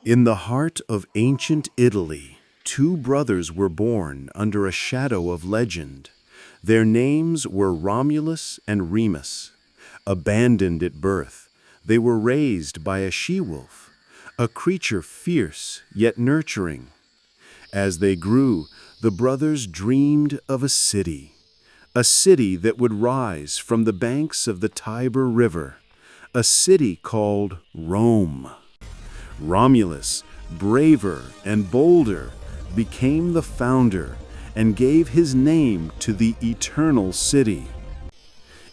In the heart of ancient Italy, two brothers were born under a shadow of legend. Their names were Romulus and Remus. Abandoned at birth, they were raised by a she-wolf, a creature fierce yet nurturing. As they grew, the brothers dreamed of a city that would rise from the banks of the Tiber River, a city called Rome. Romulus, braver and bolder, became the founder and gave his name to the eternal city.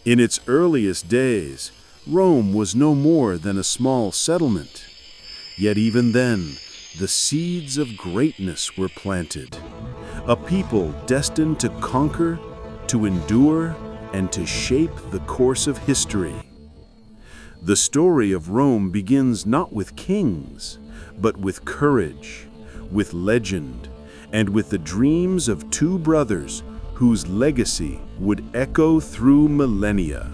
In its earliest days, Rome was no more than a small settlement. Yet even then, the seeds of greatness were planted. A people destined to conquer, to endure, and to shape the course of history. The story of Rome begins not with kings, but with courage, with legend, and with the dreams of two brothers whose legacy would echo through millennia.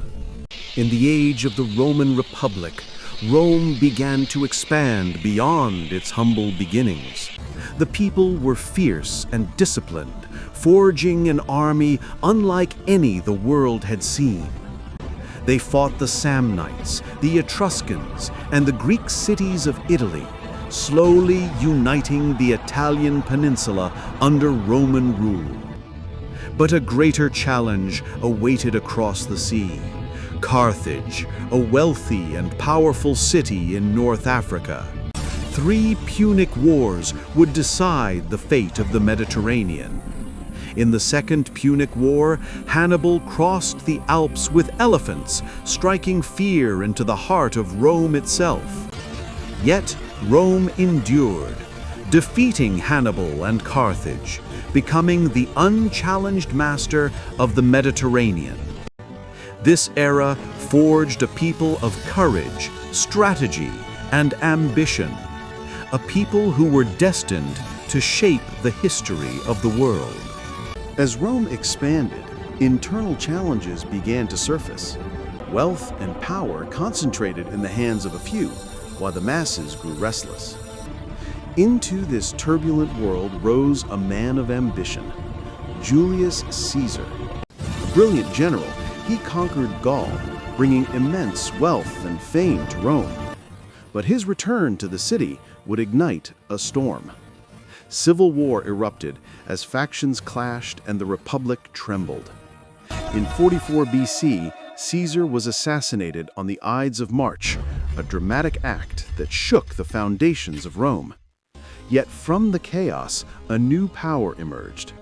In the age of the Roman Republic, Rome began to expand beyond its humble beginnings. The people were fierce and disciplined, forging an army unlike any the world had seen. They fought the Samnites, the Etruscans, and the Greek cities of Italy, slowly uniting the Italian peninsula under Roman rule. But a greater challenge awaited across the sea. Carthage, a wealthy and powerful city in North Africa. 3 Punic Wars would decide the fate of the Mediterranean. In the Second Punic War, Hannibal crossed the Alps with elephants, striking fear into the heart of Rome itself. Yet Rome endured, defeating Hannibal and Carthage, becoming the unchallenged master of the Mediterranean. This era forged a people of courage, strategy, and ambition, a people who were destined to shape the history of the world. As Rome expanded, internal challenges began to surface. Wealth and power concentrated in the hands of a few, while the masses grew restless. Into this turbulent world rose a man of ambition, Julius Caesar. A brilliant general, he conquered Gaul, bringing immense wealth and fame to Rome. But his return to the city would ignite a storm. Civil war erupted as factions clashed and the Republic trembled. In 44 BC, Caesar was assassinated on the Ides of March, a dramatic act that shook the foundations of Rome. Yet from the chaos, a new power emerged.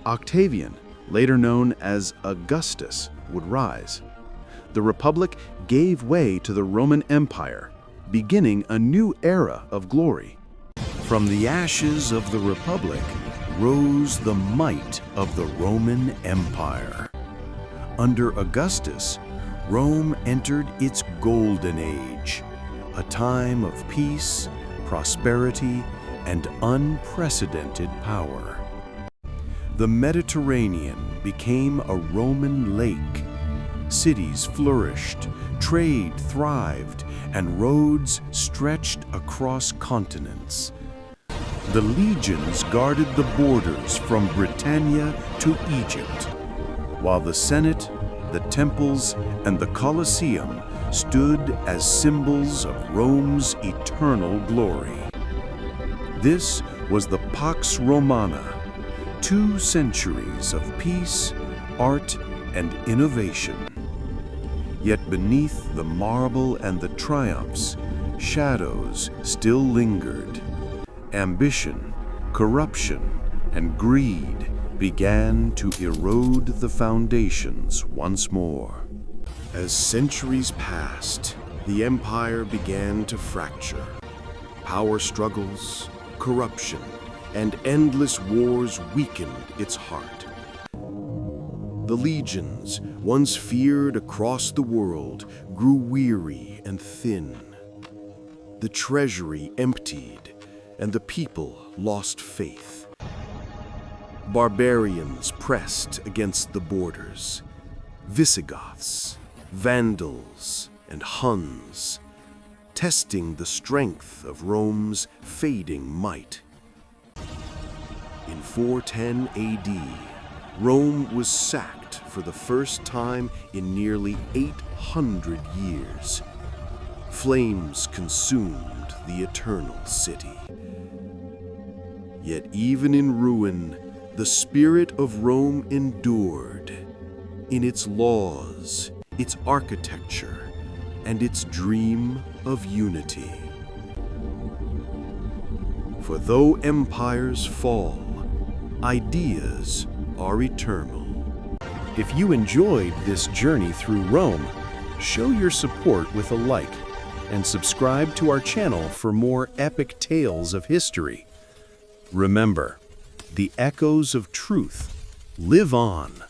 Octavian, later known as Augustus, would rise. The Republic gave way to the Roman Empire, beginning a new era of glory. From the ashes of the Republic rose the might of the Roman Empire. Under Augustus, Rome entered its golden age, a time of peace, prosperity, and unprecedented power. The Mediterranean became a Roman lake. Cities flourished, trade thrived, and roads stretched across continents. The legions guarded the borders from Britannia to Egypt, while the Senate, the temples, and the Colosseum stood as symbols of Rome's eternal glory. This was the Pax Romana, 2 centuries of peace, art, and innovation. Yet beneath the marble and the triumphs, shadows still lingered. Ambition, corruption, and greed began to erode the foundations once more. As centuries passed, the empire began to fracture. Power struggles, corruption, and endless wars weakened its heart. The legions, once feared across the world, grew weary and thin. The treasury emptied, and the people lost faith. Barbarians pressed against the borders. Visigoths, Vandals, and Huns. testing the strength of Rome's fading might. In 410 AD, Rome was sacked for the first time in nearly 800 years. Flames consumed the eternal city. Yet even in ruin, the spirit of Rome endured. In its laws, its architecture, and its dream of unity. For though empires fall, ideas are eternal. If you enjoyed this journey through Rome, show your support with a like and subscribe to our channel for more epic tales of history. Remember, the echoes of truth live on.